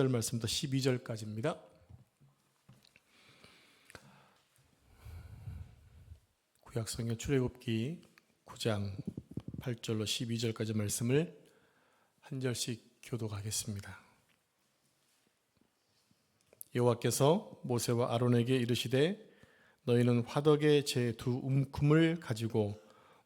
8절 말씀부터 12절까지입니다. 구약성경 출애굽기 9장 8절로 12절까지 말씀을 한 절씩 교독하겠습니다. 여호와께서 모세와 아론에게 이르시되 너희는 화덕에 제 두 움큼을 가지고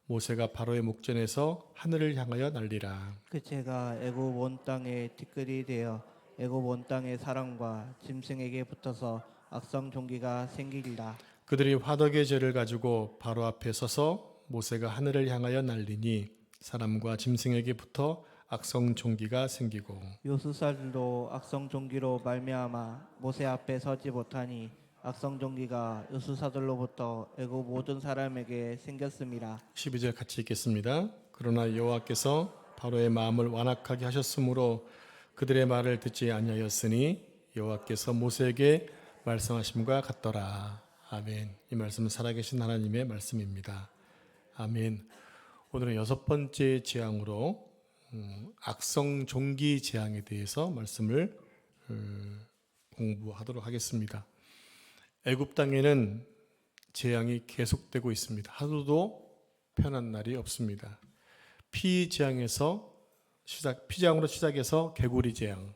모세가 바로의 목전에서 하늘을 향하여 날리라. 그 채가 애굽 온 땅에 티끌이 되어 애굽 온 땅의 사람과 짐승에게 붙어서 악성 종기가 생기리라. 그들이 화덕의 재를 가지고 바로 앞에 서서 모세가 하늘을 향하여 날리니 사람과 짐승에게 붙어 악성 종기가 생기고 요수살도 악성 종기로 말미암아 모세 앞에 서지 못하니 악성 종기가 요수사들로부터 애굽 모든 사람에게 생겼음이라. 12절 같이 읽겠습니다. 그러나 여호와께서 바로의 마음을 완악하게 하셨으므로 그들의 말을 듣지 아니하였으니 여호와께서 모세에게 말씀하심과 같더라. 아멘. 이 말씀은 살아계신 하나님의 말씀입니다. 아멘. 오늘은 6번째 재앙으로 악성 종기 재앙에 대해서 말씀을 공부하도록 하겠습니다. 애굽 땅에는 재앙이 계속되고 있습니다. 하루도 편한 날이 없습니다. 피재앙으로 시작해서 개구리 재앙,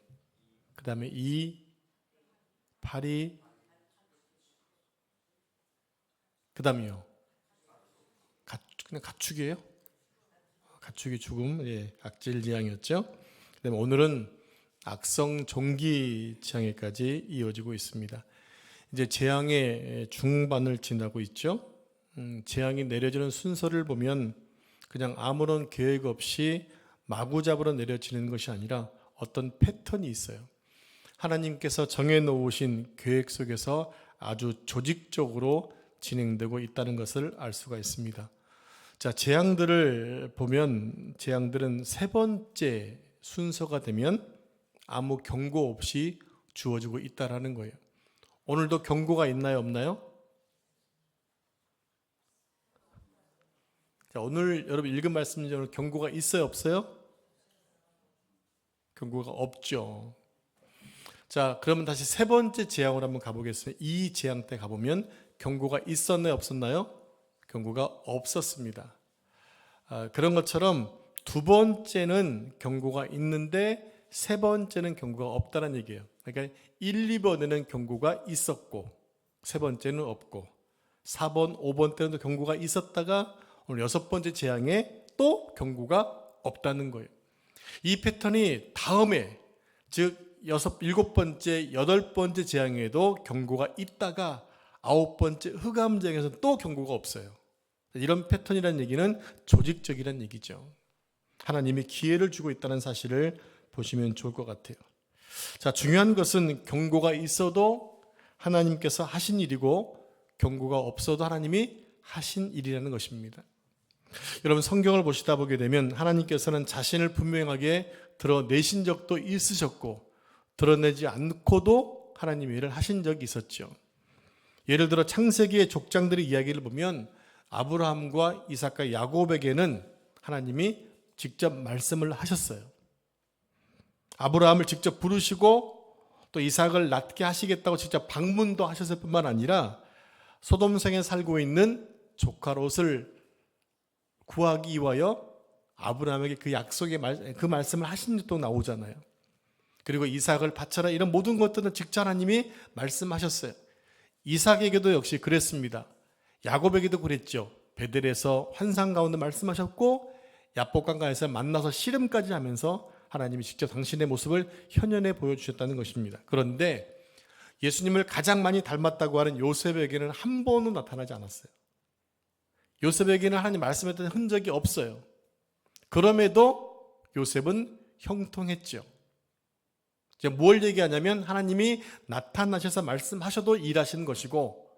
그 다음에 파리, 그 다음이요. 그냥 가축이에요? 가축이 죽음, 악질 재앙이었죠. 그 다음에 오늘은 악성 종기 재앙에까지 이어지고 있습니다. 이제 재앙의 중반을 지나고 있죠. 재앙이 내려지는 순서를 보면 그냥 아무런 계획 없이 마구잡으로 내려지는 것이 아니라 어떤 패턴이 있어요. 하나님께서 정해놓으신 계획 속에서 아주 조직적으로 진행되고 있다는 것을 알 수가 있습니다. 자, 재앙들을 보면 재앙들은 세 번째 순서가 되면 아무 경고 없이 주어지고 있다라는 거예요. 오늘도 경고가 있나요, 없나요? 자, 오늘 여러분 읽은 말씀처럼 경고가 있어요, 없어요? 경고가 없죠. 자, 그러면 다시 세 번째 재앙으로 한번 가보겠습니다. 이 재앙 때 가보면 경고가 있었나요, 없었나요? 경고가 없었습니다. 그런 것처럼 두 번째는 경고가 있는데 세 번째는 경고가 없다는 얘기예요. 그러니까 1, 2번에는 경고가 있었고 세 번째는 없고 4번, 5번 때는 경고가 있었다가 오늘 6번째 재앙에 또 경고가 없다는 거예요. 이 패턴이 다음에 즉 7번째, 8번째 재앙에도 경고가 있다가 9번째 흑암재앙에서 또 경고가 없어요. 이런 패턴이라는 얘기는 조직적이라는 얘기죠. 하나님이 기회를 주고 있다는 사실을 보시면 좋을 것 같아요. 자, 중요한 것은 경고가 있어도 하나님께서 하신 일이고 경고가 없어도 하나님이 하신 일이라는 것입니다. 여러분 성경을 보시다 보게 되면 하나님께서는 자신을 분명하게 드러내신 적도 있으셨고 드러내지 않고도 하나님의 일을 하신 적이 있었죠. 예를 들어 창세기의 족장들의 이야기를 보면 아브라함과 이삭과 야곱에게는 하나님이 직접 말씀을 하셨어요. 아브라함을 직접 부르시고 또 이삭을 낳게 하시겠다고 직접 방문도 하셨을 뿐만 아니라 소돔성에 살고 있는 조카 롯을 구하기 위하여 아브라함에게 그 약속의 그 말씀을 하신 적도 나오잖아요. 그리고 이삭을 바쳐라 이런 모든 것들은 직접 하나님이 말씀하셨어요. 이삭에게도 역시 그랬습니다. 야곱에게도 그랬죠. 베델에서 환상 가운데 말씀하셨고 야복강가에서 만나서 씨름까지 하면서 하나님이 직접 당신의 모습을 현현에 보여주셨다는 것입니다. 그런데 예수님을 가장 많이 닮았다고 하는 요셉에게는 한 번도 나타나지 않았어요. 요셉에게는 하나님 말씀했던 흔적이 없어요. 그럼에도 요셉은 형통했죠. 이제 뭘 얘기하냐면 하나님이 나타나셔서 말씀하셔도 일하시는 것이고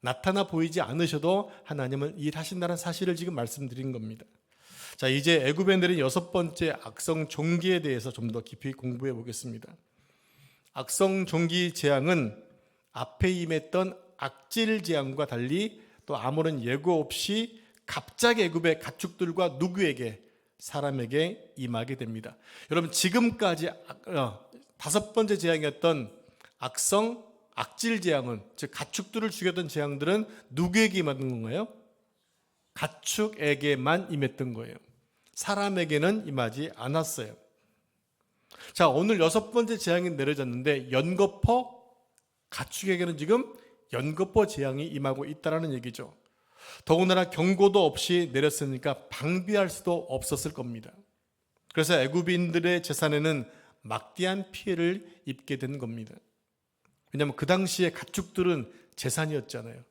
나타나 보이지 않으셔도 하나님은 일하신다는 사실을 지금 말씀드린 겁니다. 자, 이제 애굽에 내린 6번째 악성 종기에 대해서 좀 더 깊이 공부해 보겠습니다. 악성 종기 재앙은 앞에 임했던 악질 재앙과 달리 또 아무런 예고 없이 갑자기 애굽의 가축들과 누구에게 사람에게 임하게 됩니다. 여러분 지금까지 다섯 번째 재앙이었던 악성, 악질 재앙은, 즉 가축들을 죽였던 재앙들은 누구에게 임하는 건가요? 가축에게만 임했던 거예요. 사람에게는 임하지 않았어요. 자, 오늘 여섯 번째 재앙이 내려졌는데 연거푸, 가축에게는 지금 연거푸 재앙이 임하고 있다는 얘기죠. 더군다나 경고도 없이 내렸으니까 방비할 수도 없었을 겁니다. 그래서 애굽인들의 재산에는 막대한 피해를 입게 된 겁니다. 왜냐하면 그 당시에 가축들은 재산이었잖아요.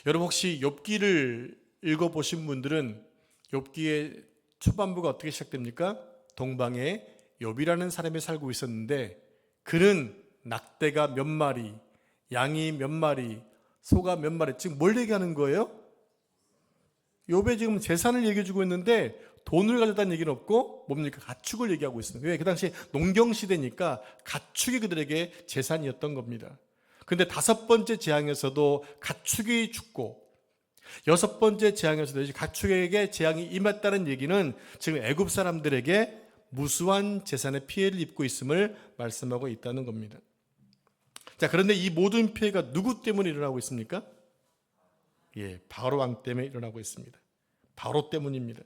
여러분 혹시 욥기를 읽어보신 분들은 욥기의 초반부가 어떻게 시작됩니까? 동방에 욥이라는 사람이 살고 있었는데 그는 낙대가 몇 마리, 양이 몇 마리, 소가 몇 마리, 지금 뭘 얘기하는 거예요? 욥의 지금 재산을 얘기해 주고 있는데 돈을 가졌다는 얘기는 없고 뭡니까? 가축을 얘기하고 있습니다. 왜? 그 당시 농경 시대니까 가축이 그들에게 재산이었던 겁니다. 그런데 다섯 번째 재앙에서도 가축이 죽고 여섯 번째 재앙에서도 가축에게 재앙이 임했다는 얘기는 지금 애굽 사람들에게 무수한 재산의 피해를 입고 있음을 말씀하고 있다는 겁니다. 자, 그런데 이 모든 피해가 누구 때문에 일어나고 있습니까? 예, 바로 왕 때문에 일어나고 있습니다. 바로 때문입니다.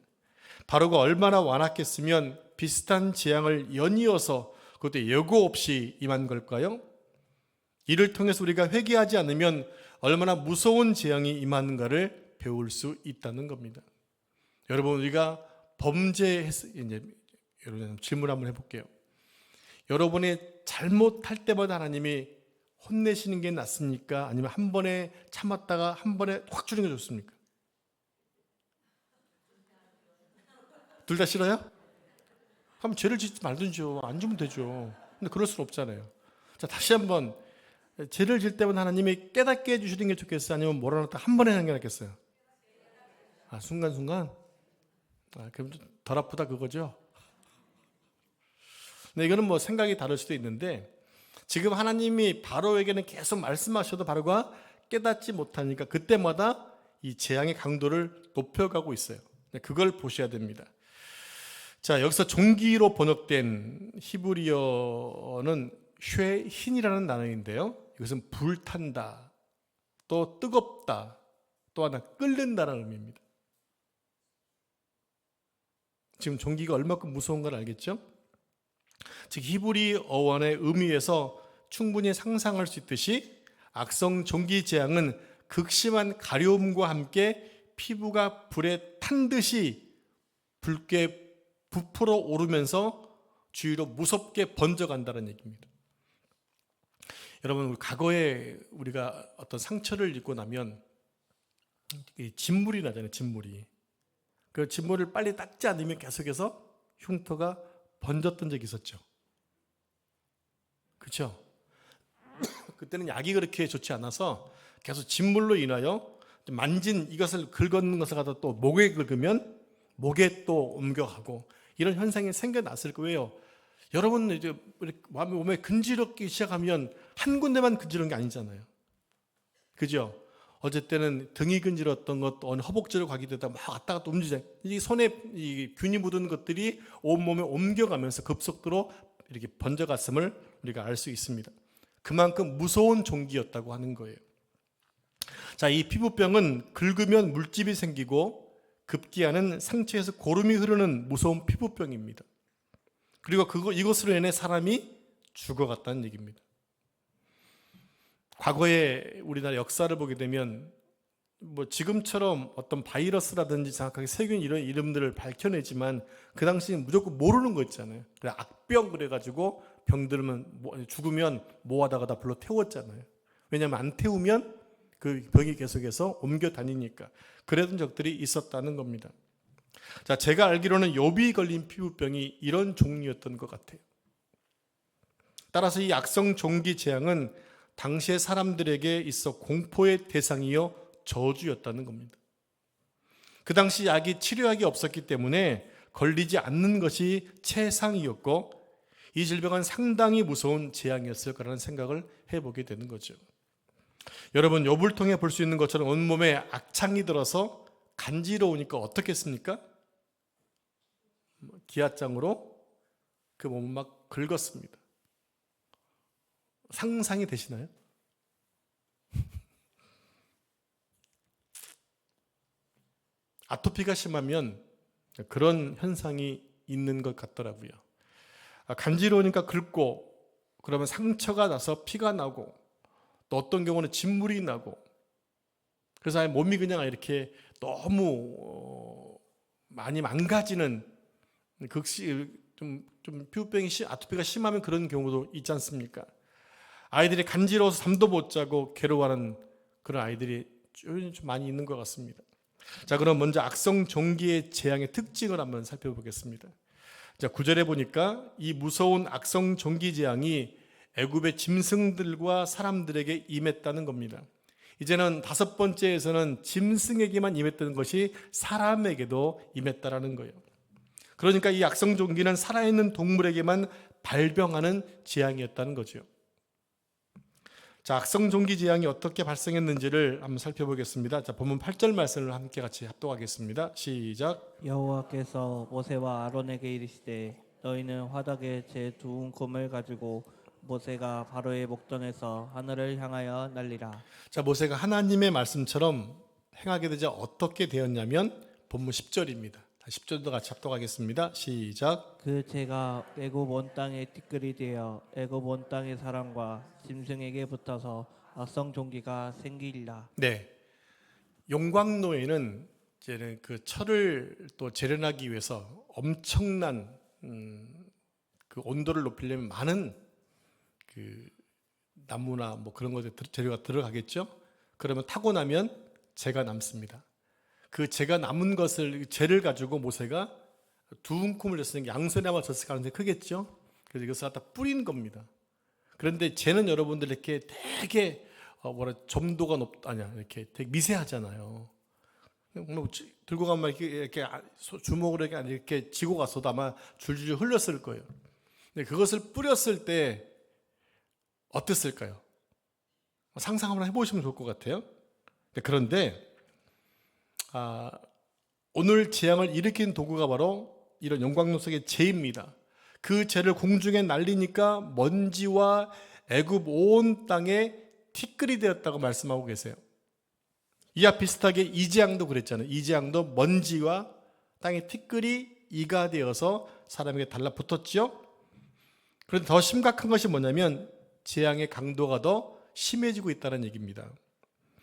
바로가 얼마나 완악했으면 비슷한 재앙을 연이어서 그것도 예고 없이 임한 걸까요? 이를 통해서 우리가 회개하지 않으면 얼마나 무서운 재앙이 임하는가를 배울 수 있다는 겁니다. 여러분 우리가 이제 여러분 질문 한번 해볼게요. 여러분이 잘못할 때마다 하나님이 혼내시는 게 낫습니까? 아니면 한 번에 참았다가 한 번에 확 주는 게 좋습니까? 둘 다 싫어요? 그럼 죄를 짓지 말든지요. 안 주면 되죠. 근데 그럴 수는 없잖아요. 자, 다시 한번 죄를 질 때마다 하나님이 깨닫게 해주시는 게 좋겠어요? 아니면 몰아넣다 한 번에 하는 게 낫겠어요? 아, 순간순간? 아, 그럼 덜 아프다 그거죠? 근데 이거는 뭐 생각이 다를 수도 있는데 지금 하나님이 바로에게는 계속 말씀하셔도 바로가 깨닫지 못하니까 그때마다 이 재앙의 강도를 높여가고 있어요. 그걸 보셔야 됩니다. 자, 여기서 종기로 번역된 히브리어는 쉐힌이라는 단어인데요. 이것은 불탄다, 또 뜨겁다, 또 하나 끓는다는 의미입니다. 지금 종기가 얼마큼 무서운 걸 알겠죠? 즉 히브리 어원의 의미에서 충분히 상상할 수 있듯이 악성 종기 재앙은 극심한 가려움과 함께 피부가 불에 탄 듯이 붉게 부풀어 오르면서 주위로 무섭게 번져간다는 얘기입니다. 여러분 과거에 우리가 어떤 상처를 입고 나면 진물이 나잖아요. 진물이. 그 진물을 빨리 닦지 않으면 계속해서 흉터가 번졌던 적이 있었죠. 그렇죠? 그때는 약이 그렇게 좋지 않아서 계속 진물로 인하여 만진 이것을 긁었는 것을 갖다 또 목에 긁으면 목에 또 옮겨가고 이런 현상이 생겨났을 거예요. 여러분 이제 몸에 근지럽기 시작하면 한 군데만 근지러운 게 아니잖아요. 그죠? 어제 때는 등이 근지러웠던 것도 어느 허벅지로 가게 되다 막 왔다 갔다 움직이잖아요. 이 손에 이 균이 묻은 것들이 온몸에 옮겨가면서 급속도로 이렇게 번져갔음을 우리가 알 수 있습니다. 그만큼 무서운 종기였다고 하는 거예요. 자, 이 피부병은 긁으면 물집이 생기고 급기야는 상처에서 고름이 흐르는 무서운 피부병입니다. 그리고 이것으로 인해 사람이 죽어갔다는 얘기입니다. 과거에 우리나라 역사를 보게 되면 뭐 지금처럼 어떤 바이러스라든지 정확하게 세균 이런 이름들을 밝혀내지만 그 당시에는 무조건 모르는 거 있잖아요. 그래 악병 그래가지고 병들면 죽으면 모아다가 다 불러 태웠잖아요. 왜냐하면 안 태우면 그 병이 계속해서 옮겨 다니니까 그랬던 적들이 있었다는 겁니다. 자, 제가 알기로는 욥이 걸린 피부병이 이런 종류였던 것 같아요. 따라서 이 악성 종기 재앙은 당시의 사람들에게 있어 공포의 대상이요 저주였다는 겁니다. 그 당시 치료약이 없었기 때문에 걸리지 않는 것이 최상이었고 이 질병은 상당히 무서운 재앙이었을 거라는 생각을 해보게 되는 거죠. 여러분 욥을 통해 볼 수 있는 것처럼 온몸에 악창이 들어서 간지러우니까 어떻겠습니까? 기아장으로 그 몸을 막 긁었습니다. 상상이 되시나요? 아토피가 심하면 그런 현상이 있는 것 같더라고요. 간지러우니까 긁고 그러면 상처가 나서 피가 나고 또 어떤 경우는 진물이 나고 그래서 아예 몸이 그냥 이렇게 너무 많이 망가지는 좀 피부병이 아토피가 심하면 그런 경우도 있지 않습니까? 아이들이 간지러워서 잠도 못 자고 괴로워하는 그런 아이들이 좀 많이 있는 것 같습니다. 자, 그럼 먼저 악성 종기의 재앙의 특징을 한번 살펴보겠습니다. 자, 9절에 보니까 이 무서운 악성 종기 재앙이 애굽의 짐승들과 사람들에게 임했다는 겁니다. 이제는 5번째에서는 짐승에게만 임했던 것이 사람에게도 임했다라는 거예요. 그러니까 이 악성 종기는 살아있는 동물에게만 발병하는 재앙이었다는 거죠. 자, 악성 종기 재앙이 어떻게 발생했는지를 한번 살펴보겠습니다. 자, 본문 8절 말씀을 함께 같이 합독하겠습니다. 시작. 여호와께서 모세와 아론에게 이르시되 너희는 화덕에 제 두 움큼을 가지고 모세가 바로의 목전에서 하늘을 향하여 날리라. 자, 모세가 하나님의 말씀처럼 행하게 되자 어떻게 되었냐면 본문 10절입니다. 10절도 같이 합독하겠습니다. 시작. 그 재가 애굽 온 땅에 티끌이 되어 애굽 온 땅의 사람과 짐승에게 붙어서 악성 종기가 생기리라. 네, 용광로에는 이제는 그 철을 또 재련하기 위해서 엄청난 그 온도를 높이려면 많은 그 나무나 뭐 그런 것들 재료가 들어가겠죠. 그러면 타고 나면 재가 남습니다. 그 재가 남은 것을 재를 가지고 모세가 두 움큼을 졌으니까 양손에 아마 졌을 가능성이 크겠죠. 그래서 이것을 갖다 뿌린 겁니다. 그런데 재는 여러분들 이렇게 되게 점도가 이렇게 되게 미세하잖아요. 뭐 들고 가면 이렇게 주먹으로 이렇게 쥐고 갔어도 아마 줄줄 흘렀을 거예요. 근데 그것을 뿌렸을 때 어땠을까요? 상상 한번 해보시면 좋을 것 같아요. 그런데 오늘 재앙을 일으킨 도구가 바로 이런 용광로 속의 재입니다. 그 재를 공중에 날리니까 먼지와 애굽 온 땅에 티끌이 되었다고 말씀하고 계세요. 이와 비슷하게 이 재앙도 그랬잖아요. 이 재앙도 먼지와 땅에 티끌이 이가 되어서 사람에게 달라붙었죠. 그런데 더 심각한 것이 뭐냐면 재앙의 강도가 더 심해지고 있다는 얘기입니다.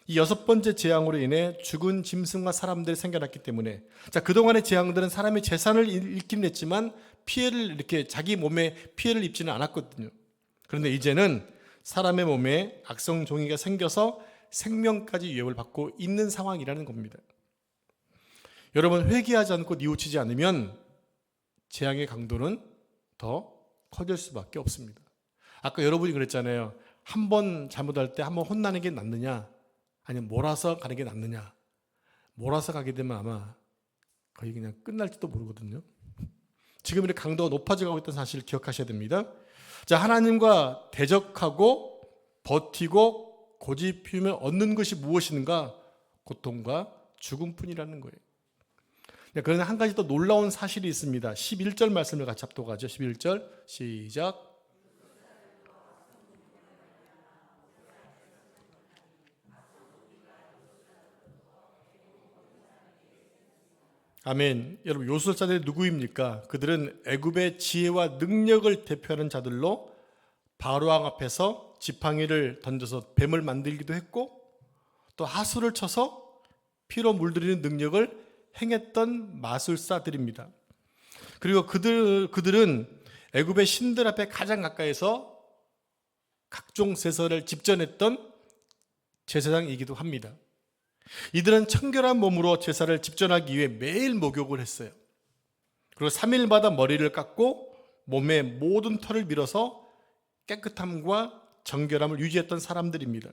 이 6번째 재앙으로 인해 죽은 짐승과 사람들이 생겨났기 때문에 그동안의 재앙들은 사람의 재산을 잃긴 했지만 피해를 이렇게 자기 몸에 피해를 입지는 않았거든요. 그런데 이제는 사람의 몸에 악성 종이가 생겨서 생명까지 위협을 받고 있는 상황이라는 겁니다. 여러분, 회개하지 않고 뉘우치지 않으면 재앙의 강도는 더 커질 수밖에 없습니다. 아까 여러분이 그랬잖아요. 한 번 잘못할 때 한 번 혼나는 게 낫느냐 아니면 몰아서 가는 게 낫느냐. 몰아서 가게 되면 아마 거의 그냥 끝날지도 모르거든요. 지금 이렇게 강도가 높아져가고 있다는 사실을 기억하셔야 됩니다. 자, 하나님과 대적하고 버티고 고집 피우며 얻는 것이 무엇인가? 고통과 죽음뿐이라는 거예요. 그런데 한 가지 더 놀라운 사실이 있습니다. 11절 말씀을 같이 합독하죠. 11절 시작. 아멘. 여러분, 요술자들이 누구입니까? 그들은 애굽의 지혜와 능력을 대표하는 자들로 바로왕 앞에서 지팡이를 던져서 뱀을 만들기도 했고 또 하수를 쳐서 피로 물들이는 능력을 행했던 마술사들입니다. 그리고 그들은 애굽의 신들 앞에 가장 가까이서 각종 제사를 집전했던 제사장이기도 합니다. 이들은 청결한 몸으로 제사를 집전하기 위해 매일 목욕을 했어요. 그리고 3일마다 머리를 깎고 몸의 모든 털을 밀어서 깨끗함과 정결함을 유지했던 사람들입니다.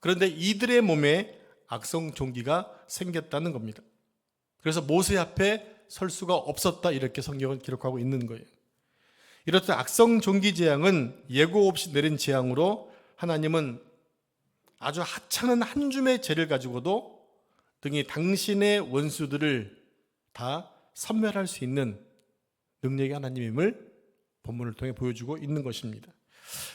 그런데 이들의 몸에 악성 종기가 생겼다는 겁니다. 그래서 모세 앞에 설 수가 없었다, 이렇게 성경은 기록하고 있는 거예요. 이렇듯 악성 종기 재앙은 예고 없이 내린 재앙으로 하나님은 아주 하찮은 한 줌의 재를 가지고도 등이 당신의 원수들을 다 섬멸할 수 있는 능력의 하나님임을 본문을 통해 보여주고 있는 것입니다.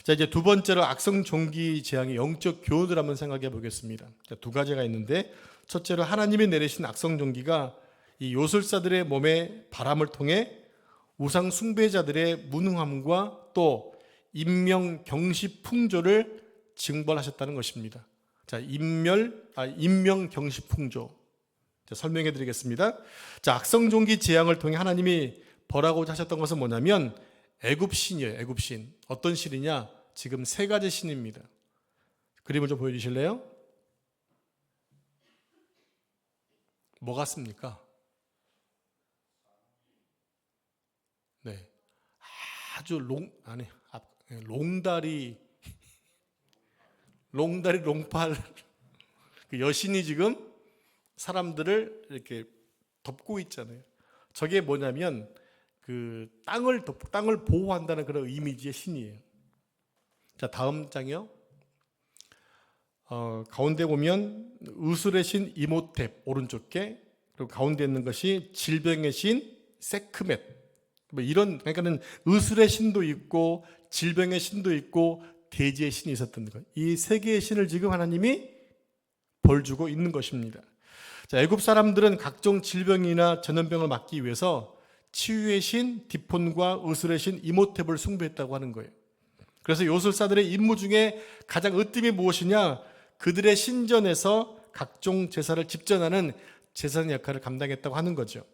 자, 이제 두 번째로 악성 종기 재앙의 영적 교훈을 한번 생각해 보겠습니다. 자, 두 가지가 있는데, 첫째로 하나님이 내리신 악성 종기가 이 요술사들의 몸에 바람을 통해 우상 숭배자들의 무능함과 또 인명 경시 풍조를 징벌하셨다는 것입니다. 자, 인명 경시 풍조. 자, 설명해 드리겠습니다. 자, 악성 종기 재앙을 통해 하나님이 벌하고자 하셨던 것은 뭐냐면 애굽 신이에요. 애굽 신. 어떤 신이냐? 지금 세 가지 신입니다. 그림을 좀 보여주실래요? 뭐 같습니까? 네, 아주 롱다리, 롱팔 그 여신이 지금 사람들을 이렇게 덮고 있잖아요. 저게 뭐냐면 그 땅을 보호한다는 그런 이미지의 신이에요. 자, 다음 장이요. 가운데 보면 의술의 신 이모텝 오른쪽에, 그리고 가운데 있는 것이 질병의 신 세크멧. 뭐 이런, 그러니까는 의술의 신도 있고 질병의 신도 있고 대지의 신이 있었던 거예요. 이 세 개의 신을 지금 하나님이 벌 주고 있는 것입니다. 자, 애굽 사람들은 각종 질병이나 전염병을 막기 위해서 치유의 신 디폰과 의술의 신 이모텝을 숭배했다고 하는 거예요. 그래서 요술사들의 임무 중에 가장 으뜸이 무엇이냐? 그들의 신전에서 각종 제사를 집전하는 제사장 역할을 감당했다고 하는 거죠.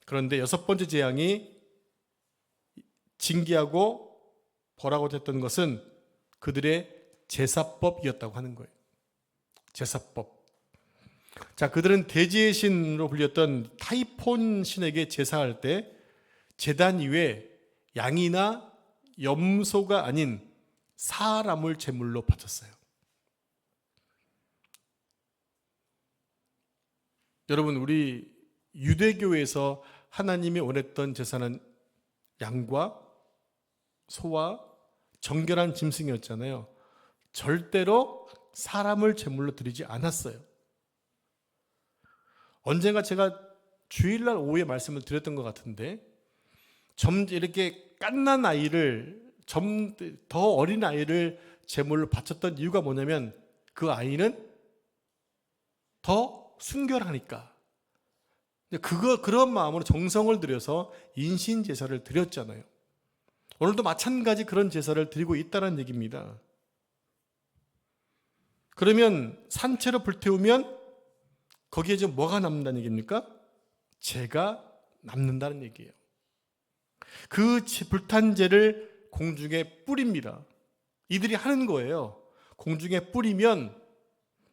그런데 여섯 번째 재앙이 징계하고 벌하고자 했던 것은 그들의 제사법이었다고 하는 거예요. 제사법. 자, 그들은 대지의 신으로 불렸던 타이폰 신에게 제사할 때 제단 위에 양이나 염소가 아닌 사람을 제물로 바쳤어요. 여러분, 우리 유대교에서 하나님이 원했던 제사는 양과 소와 정결한 짐승이었잖아요. 절대로 사람을 제물로 드리지 않았어요. 언젠가 제가 주일날 오후에 말씀을 드렸던 것 같은데, 이렇게 갓난 아이를, 더 어린 아이를 제물로 바쳤던 이유가 뭐냐면 그 아이는 더 순결하니까. 그런 마음으로 정성을 들여서 인신 제사를 드렸잖아요. 오늘도 마찬가지 그런 제사를 드리고 있다는 얘기입니다. 그러면 산채로 불태우면 거기에 지금 뭐가 남는다는 얘기입니까? 죄가 남는다는 얘기예요. 그 불탄 죄를 공중에 뿌립니다. 이들이 하는 거예요. 공중에 뿌리면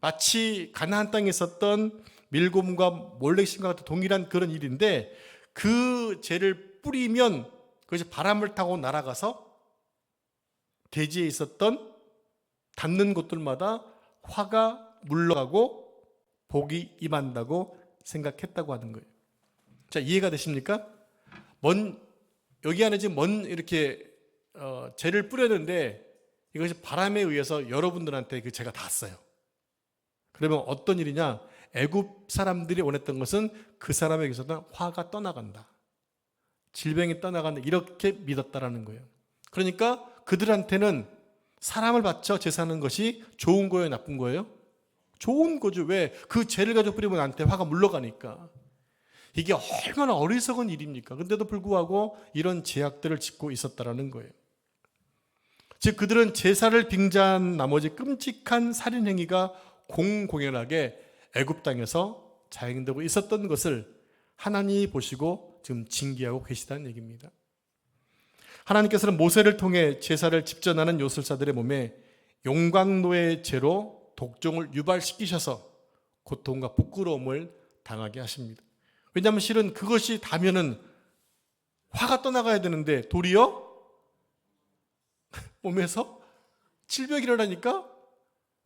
마치 가나안 땅에 있었던 밀곰과 몰렉신과 같은 동일한 그런 일인데, 그 죄를 뿌리면 그것이 바람을 타고 날아가서 대지에 있었던 닿는 곳들마다 화가 물러가고 복이 임한다고 생각했다고 하는 거예요. 자, 이해가 되십니까? 여기 안에 지금 이렇게 죄를 뿌렸는데 이것이 바람에 의해서 여러분들한테 그 죄가 닿았어요. 그러면 어떤 일이냐? 애굽 사람들이 원했던 것은 그 사람에게 있었던 화가 떠나간다, 질병이 떠나간다, 이렇게 믿었다라는 거예요. 그러니까 그들한테는 사람을 바쳐 제사하는 것이 좋은 거예요, 나쁜 거예요? 좋은 거죠. 왜? 그 죄를 가지고 뿌리면 나한테 화가 물러가니까. 이게 얼마나 어리석은 일입니까? 근데도 불구하고 이런 제약들을 짓고 있었다라는 거예요. 즉, 그들은 제사를 빙자한 나머지 끔찍한 살인 행위가 공공연하게 애굽 땅에서 자행되고 있었던 것을 하나님이 보시고 지금 징계하고 계시다는 얘기입니다. 하나님께서는 모세를 통해 제사를 집전하는 요술사들의 몸에 용광로의 죄로 독종을 유발시키셔서 고통과 부끄러움을 당하게 하십니다. 왜냐하면 실은 그것이 닿으면은 화가 떠나가야 되는데 도리어 몸에서 질병이 일어나니까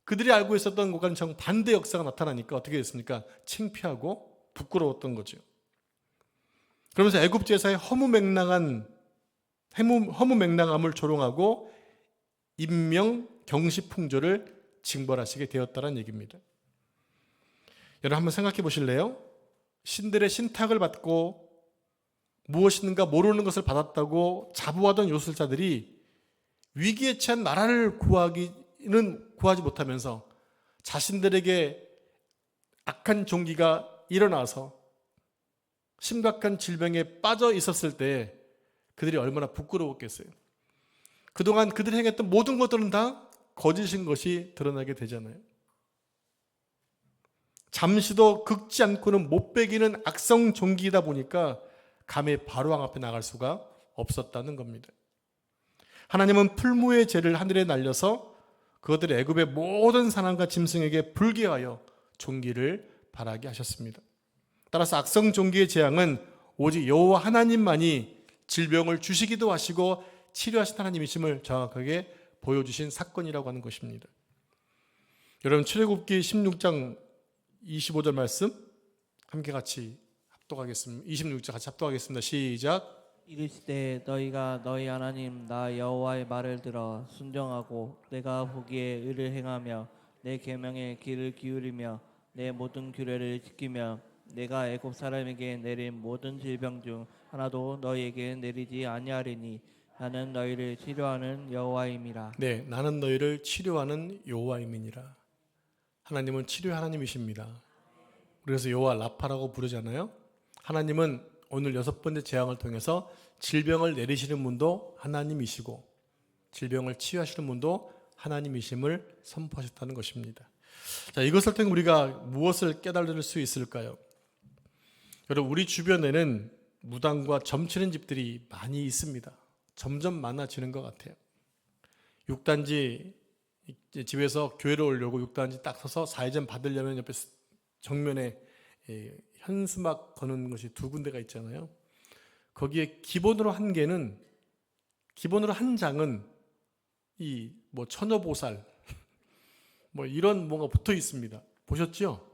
그들이 알고 있었던 것과는 정반대 역사가 나타나니까 어떻게 됐습니까? 창피하고 부끄러웠던 거죠. 그러면서 애굽 제사의 허무맹랑함을 조롱하고 인명 경시 풍조를 징벌하시게 되었다는 얘기입니다. 여러분 한번 생각해 보실래요? 신들의 신탁을 받고 무엇인가 모르는 것을 받았다고 자부하던 요술자들이 위기에 처한 나라를 구하지 못하면서 자신들에게 악한 종기가 일어나서 심각한 질병에 빠져 있었을 때 그들이 얼마나 부끄러웠겠어요. 그동안 그들이 행했던 모든 것들은 다 거짓인 것이 드러나게 되잖아요. 잠시도 긁지 않고는 못 베기는 악성 종기이다 보니까 감히 바로왕 앞에 나갈 수가 없었다는 겁니다. 하나님은 풀무의 죄를 하늘에 날려서 그것들을 애굽의 모든 사람과 짐승에게 불게 하여 종기를 발하게 하셨습니다. 따라서 악성 종기의 재앙은 오직 여호와 하나님만이 질병을 주시기도 하시고 치료하신 하나님이심을 정확하게 보여주신 사건이라고 하는 것입니다. 여러분, 출애굽기 16장 25절 말씀 함께 같이 합독하겠습니다. 26절 같이 합독하겠습니다. 시작. 이르시되 너희가 너희 하나님 나 여호와의 말을 들어 순종하고 내가 보기에 의를 행하며 내 계명에 귀를 기울이며 내 모든 규례를 지키며 내가 애굽 사람에게 내린 모든 질병 중 하나도 너희에게 내리지 아니하리니 나는 너희를 치료하는 여호와임이라. 네, 나는 너희를 치료하는 여호와임이니라. 하나님은 치료 하나님이십니다. 그래서 여호와 라파라고 부르잖아요. 하나님은 오늘 6번째 재앙을 통해서 질병을 내리시는 분도 하나님이시고 질병을 치유하시는 분도 하나님이심을 선포하셨다는 것입니다. 자, 이것을 통해 우리가 무엇을 깨달을 수 있을까요? 여러분, 우리 주변에는 무당과 점치는 집들이 많이 있습니다. 점점 많아지는 것 같아요. 6단지 집에서 교회를 오려고 6단지 딱 서서 사회전 받으려면 옆에 정면에 현수막 거는 것이 2군데가 있잖아요. 거기에 기본으로 한 장은 이 뭐 처녀보살 뭐 이런 뭔가 붙어 있습니다. 보셨죠?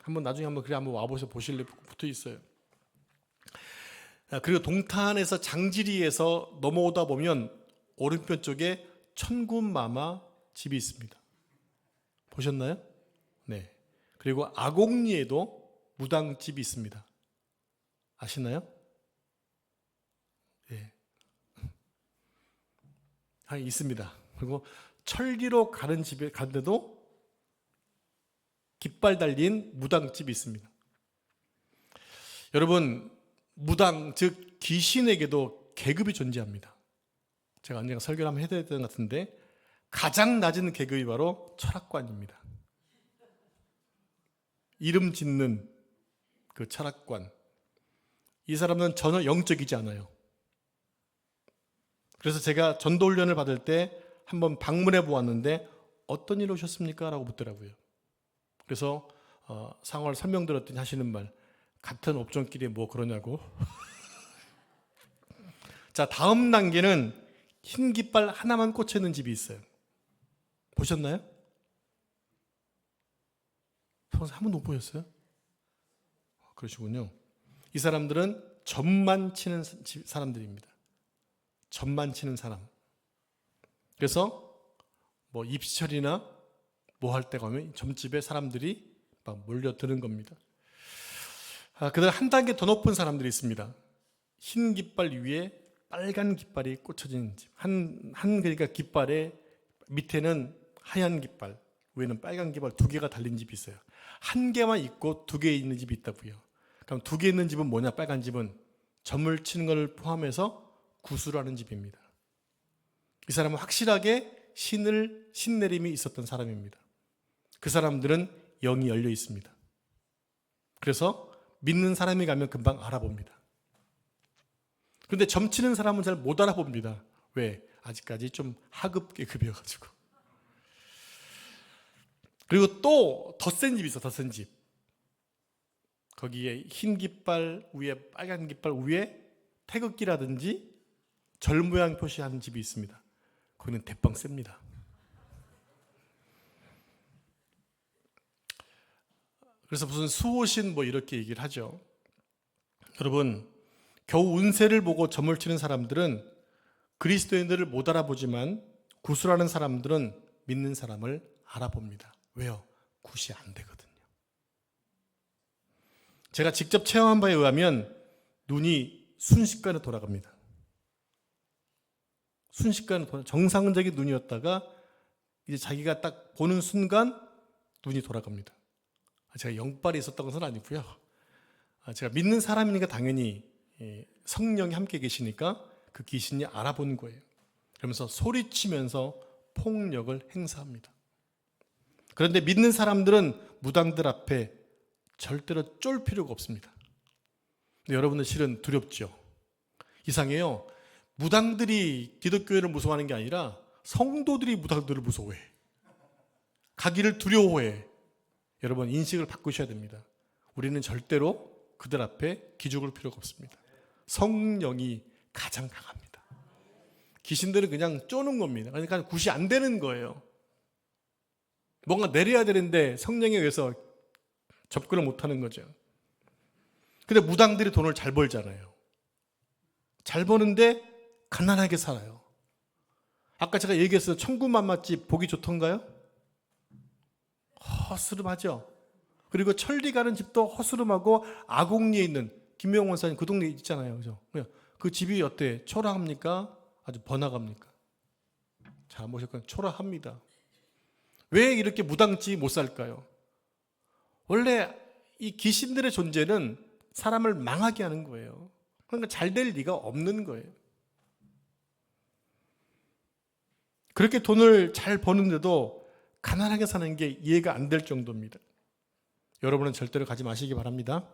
나중에 한번 와보셔 보실래? 붙어 있어요. 그리고 동탄에서 장지리에서 넘어오다 보면 오른편 쪽에 천군마마 집이 있습니다. 보셨나요? 네. 그리고 아곡리에도 무당집이 있습니다. 아시나요? 네. 있습니다. 그리고 철기로 가는 집에 간데도 깃발 달린 무당집이 있습니다. 여러분, 무당 즉 귀신에게도 계급이 존재합니다. 제가 언젠가 설교를 한번 해야 되는 것 같은데 가장 낮은 계급이 바로 철학관입니다. 이름 짓는 그 철학관, 이 사람은 전혀 영적이지 않아요. 그래서 제가 전도 훈련을 받을 때 한번 방문해 보았는데 어떤 일 오셨습니까? 라고 묻더라고요. 그래서 상황을 설명드렸더니 하시는 말, 같은 업종끼리 뭐 그러냐고. 자, 다음 단계는 흰 깃발 하나만 꽂혀 있는 집이 있어요. 보셨나요? 평소에 한 번도 못 보셨어요? 그러시군요. 이 사람들은 점만 치는 사람들입니다. 점만 치는 사람. 그래서 뭐 입시철이나 뭐 할 때 가면 점집에 사람들이 막 몰려드는 겁니다. 그다음 한 단계 더 높은 사람들이 있습니다. 흰 깃발 위에 빨간 깃발이 꽂혀진 집. 그러니까 깃발에 밑에는 하얀 깃발, 위에는 빨간 깃발 2개가 달린 집이 있어요. 1개만 있고 2개 있는 집이 있다고요. 그럼 2개 있는 집은 뭐냐? 빨간 집은 점을 치는 걸 포함해서 구수를 하는 집입니다. 이 사람은 확실하게 신내림이 있었던 사람입니다. 그 사람들은 영이 열려 있습니다. 그래서 믿는 사람이 가면 금방 알아봅니다. 그런데 점치는 사람은 잘 못 알아봅니다. 왜? 아직까지 좀 하급 계급이어가지고. 그리고 또 더 센 집이 있어, 더 센 집. 거기에 흰 깃발 위에 빨간 깃발 위에 태극기라든지 절 모양 표시하는 집이 있습니다. 거기는 대빵 셉니다. 그래서 무슨 수호신 뭐 이렇게 얘기를 하죠. 여러분, 겨우 운세를 보고 점을 치는 사람들은 그리스도인들을 못 알아보지만 구술하는 사람들은 믿는 사람을 알아봅니다. 왜요? 굿이 안 되거든요. 제가 직접 체험한 바에 의하면 눈이 순식간에 돌아갑니다. 순식간 정상적인 눈이었다가 이제 자기가 딱 보는 순간 눈이 돌아갑니다. 제가 영빨이 있었던 것은 아니고요. 제가 믿는 사람이니까 당연히 성령이 함께 계시니까 그 귀신이 알아본 거예요. 그러면서 소리치면서 폭력을 행사합니다. 그런데 믿는 사람들은 무당들 앞에 절대로 쫄 필요가 없습니다. 근데 여러분들 실은 두렵죠. 이상해요. 무당들이 기독교회를 무서워하는 게 아니라 성도들이 무당들을 무서워해. 가기를 두려워해. 여러분 인식을 바꾸셔야 됩니다. 우리는 절대로 그들 앞에 기죽을 필요가 없습니다. 성령이 가장 강합니다. 귀신들은 그냥 쪼는 겁니다. 그러니까 굿이 안 되는 거예요. 뭔가 내려야 되는데 성령에 의해서 접근을 못하는 거죠. 근데 무당들이 돈을 잘 벌잖아요. 잘 버는데 가난하게 살아요. 아까 제가 얘기했어요. 천국만 맛집 보기 좋던가요? 허스름하죠. 그리고 천리 가는 집도 허스름하고 아곡리에 있는 김명원 원사님 그 동네 있잖아요. 그죠? 그 집이 어때? 초라합니까? 아주 번화가입니까? 잘 보셨거든요. 초라합니다. 왜 이렇게 무당집 못 살까요? 원래 이 귀신들의 존재는 사람을 망하게 하는 거예요. 그러니까 잘 될 리가 없는 거예요. 그렇게 돈을 잘 버는데도 가난하게 사는 게 이해가 안 될 정도입니다. 여러분은 절대로 가지 마시기 바랍니다.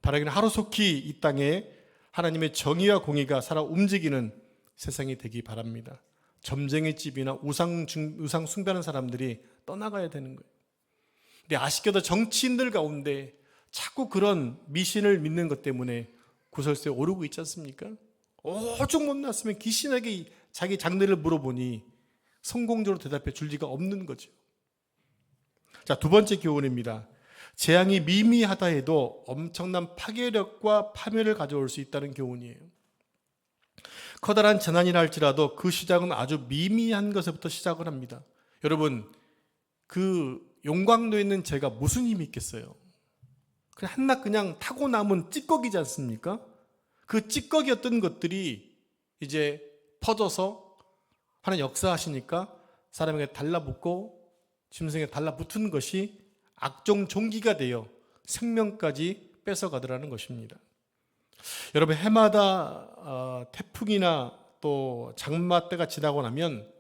바라기는 하루속히 이 땅에 하나님의 정의와 공의가 살아 움직이는 세상이 되기 바랍니다. 점쟁이 집이나 우상 숭배하는 사람들이 떠나가야 되는 거예요. 근데 아쉽게도 정치인들 가운데 자꾸 그런 미신을 믿는 것 때문에 구설수에 오르고 있지 않습니까? 오죽 못났으면 귀신에게 자기 장래를 물어보니 성공적으로 대답해 줄 리가 없는 거죠. 자, 두 번째 교훈입니다. 재앙이 미미하다 해도 엄청난 파괴력과 파멸을 가져올 수 있다는 교훈이에요. 커다란 재난이라 할지라도 그 시작은 아주 미미한 것에부터 시작을 합니다. 여러분, 그 용광로에 있는 재가 무슨 힘이 있겠어요? 한낱 그냥 타고 남은 찌꺼기지 않습니까? 그 찌꺼기였던 것들이 이제 퍼져서 하나님 역사하시니까 사람에게 달라붙고 짐승에게 달라붙은 것이 악종 종기가 되어 생명까지 뺏어가더라는 것입니다. 여러분, 해마다 태풍이나 또 장마 때가 지나고 나면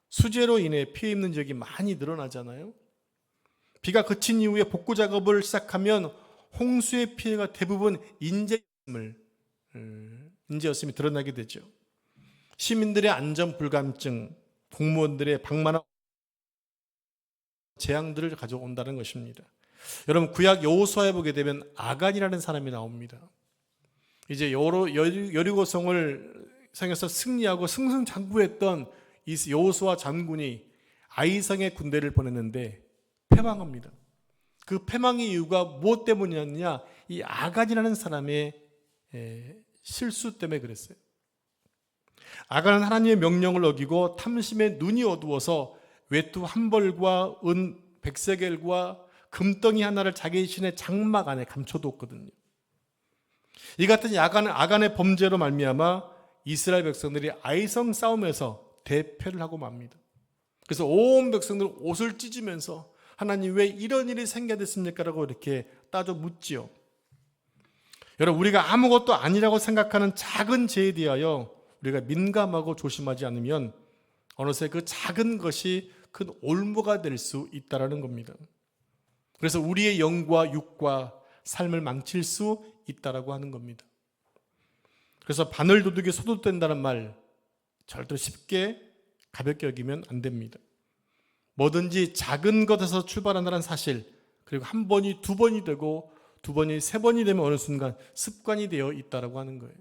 수재로 인해 피해 입는 지역이 많이 늘어나잖아요. 비가 그친 이후에 복구 작업을 시작하면 홍수의 피해가 대부분 인재였음이 드러나게 되죠. 시민들의 안전 불감증, 공무원들의 방만한 재앙들을 가져온다는 것입니다. 여러분, 구약 여호수아에 보게 되면 아간이라는 사람이 나옵니다. 이제 여리고성을 성에서 승리하고 승승장구했던 이 여호수아 장군이 아이성의 군대를 보냈는데 패망합니다. 그 패망의 이유가 무엇 때문이었느냐? 이 아간이라는 사람의 실수 때문에 그랬어요. 아간은 하나님의 명령을 어기고 탐심에 눈이 어두워서 외투 한 벌과 은 100세겔과 금덩이 하나를 자기 신의 장막 안에 감춰뒀거든요. 이 같은 아간의 범죄로 말미암아 이스라엘 백성들이 아이성 싸움에서 대패를 하고 맙니다. 그래서 온 백성들 옷을 찢으면서 하나님 왜 이런 일이 생겨야 됐습니까? 라고 이렇게 따져 묻지요. 여러분, 우리가 아무것도 아니라고 생각하는 작은 죄에 대하여 우리가 민감하고 조심하지 않으면 어느새 그 작은 것이 큰 올무가 될 수 있다는 겁니다. 그래서 우리의 영과 육과 삶을 망칠 수 있다라고 하는 겁니다. 그래서 바늘 도둑이 소도된다는 말 절대로 쉽게 가볍게 여기면 안 됩니다. 뭐든지 작은 것에서 출발한다는 사실, 그리고 한 번이 두 번이 되고 두 번이 세 번이 되면 어느 순간 습관이 되어 있다라고 하는 거예요.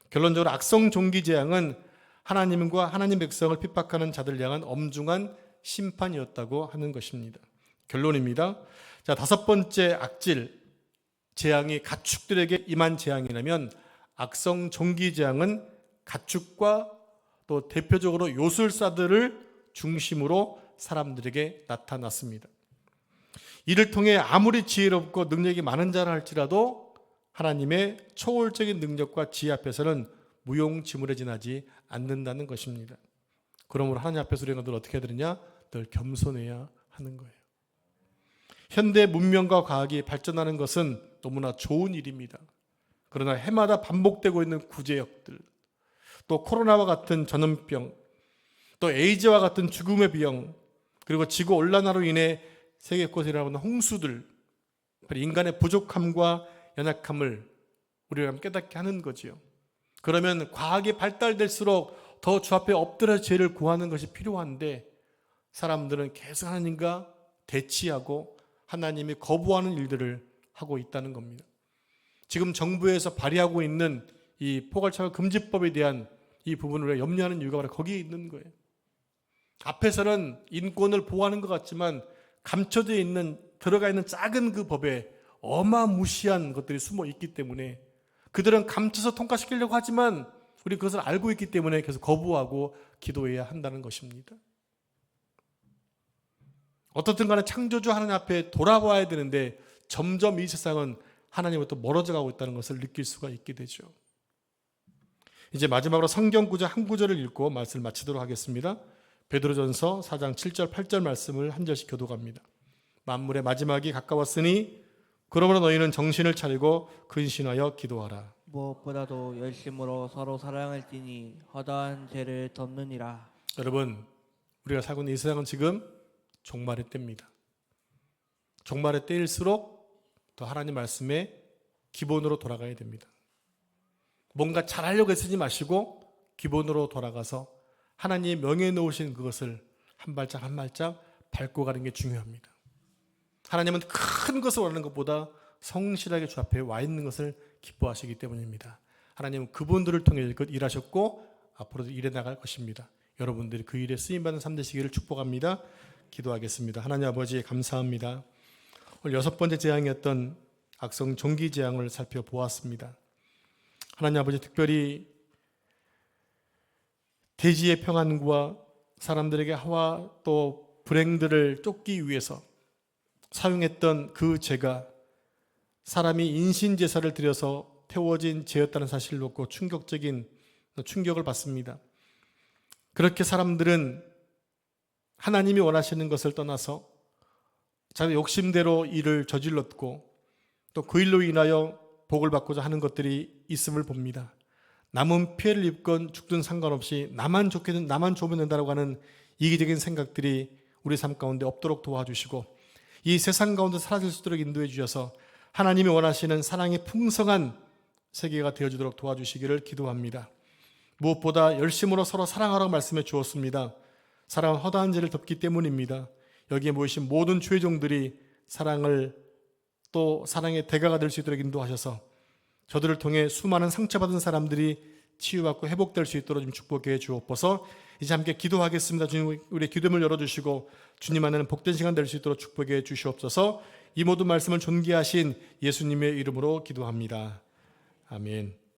결론적으로 악성 종기 재앙은 하나님과 하나님 백성을 핍박하는 자들 향한 엄중한 심판이었다고 하는 것입니다. 결론입니다. 자, 다섯 번째 악질 재앙이 가축들에게 임한 재앙이라면 악성 종기 재앙은 가축과 또 대표적으로 요술사들을 중심으로 사람들에게 나타났습니다. 이를 통해 아무리 지혜롭고 능력이 많은 자라 할지라도 하나님의 초월적인 능력과 지혜 앞에서는 무용지물에 지나지 않는다는 것입니다. 그러므로 하나님 앞에서 우리가 늘 어떻게 해야 되느냐? 늘 겸손해야 하는 거예요. 현대 문명과 과학이 발전하는 것은 너무나 좋은 일입니다. 그러나 해마다 반복되고 있는 구제역들, 또 코로나와 같은 전염병, 또 에이즈와 같은 죽음의 비형, 그리고 지구온난화로 인해 세계 곳에 일어나는 홍수들, 인간의 부족함과 연약함을 우리가 깨닫게 하는 거지요. 그러면 과학이 발달될수록 더 주 앞에 엎드려 죄를 구하는 것이 필요한데 사람들은 계속 하나님과 대치하고 하나님이 거부하는 일들을 하고 있다는 겁니다. 지금 정부에서 발의하고 있는 이 포괄차별 금지법에 대한 이 부분을 우리가 염려하는 이유가 바로 거기에 있는 거예요. 앞에서는 인권을 보호하는 것 같지만 감춰져 있는, 들어가 있는 작은 그 법에 어마무시한 것들이 숨어 있기 때문에 그들은 감춰서 통과시키려고 하지만 우리 그것을 알고 있기 때문에 계속 거부하고 기도해야 한다는 것입니다. 어떻든 간에 창조주 하나님 앞에 돌아와야 되는데 점점 이 세상은 하나님으로부터 멀어져 가고 있다는 것을 느낄 수가 있게 되죠. 이제 마지막으로 성경 구절 한 구절을 읽고 말씀을 마치도록 하겠습니다. 베드로전서 4장 7절 8절 말씀을 한 절씩 교독합니다. 만물의 마지막이 가까웠으니 그러므로 너희는 정신을 차리고 근신하여 기도하라. 무엇보다도 열심으로 서로 사랑을 띠니 허다한 죄를 덮느니라. 여러분, 우리가 살고 있는 이 세상은 지금 종말의 때입니다. 종말의 때일수록 더 하나님 말씀에 기본으로 돌아가야 됩니다. 뭔가 잘하려고 애쓰지 마시고 기본으로 돌아가서 하나님이 명예 놓으신 그것을 한 발짝 한 발짝 밟고 가는 게 중요합니다. 하나님은 큰 것을 원하는 것보다 성실하게 주 앞에 와 있는 것을 기뻐하시기 때문입니다. 하나님은 그분들을 통해 일하셨고 앞으로도 일해 나갈 것입니다. 여러분들이 그 일에 쓰임받는 삶 되시기를 축복합니다. 기도하겠습니다. 하나님 아버지 감사합니다. 오늘 6번째 재앙이었던 악성 종기 재앙을 살펴보았습니다. 하나님 아버지 특별히 대지의 평안과 사람들에게 하와 또 불행들을 쫓기 위해서 사용했던 그 죄가 사람이 인신제사를 드려서 태워진 죄였다는 사실을 놓고 충격적인 충격을 받습니다. 그렇게 사람들은 하나님이 원하시는 것을 떠나서 자기 욕심대로 일을 저질렀고 또 그 일로 인하여 복을 받고자 하는 것들이 있음을 봅니다. 남은 피해를 입건 죽든 상관없이 나만 좋게는 나만 좋으면 된다고 하는 이기적인 생각들이 우리 삶 가운데 없도록 도와주시고 이 세상 가운데 사라질 수 있도록 인도해 주셔서 하나님이 원하시는 사랑의 풍성한 세계가 되어주도록 도와주시기를 기도합니다. 무엇보다 열심으로 서로 사랑하라고 말씀해 주었습니다. 사랑은 허다한 죄를 덮기 때문입니다. 여기에 모이신 모든 죄종들이 사랑을 또 사랑의 대가가 될 수 있도록 인도하셔서 저들을 통해 수많은 상처받은 사람들이 치유받고 회복될 수 있도록 좀 축복해 주옵소서. 이제 함께 기도하겠습니다. 주님, 우리의 기도문을 열어주시고 주님 안에는 복된 시간 될 수 있도록 축복해 주시옵소서. 이 모든 말씀을 존귀하신 예수님의 이름으로 기도합니다. 아멘.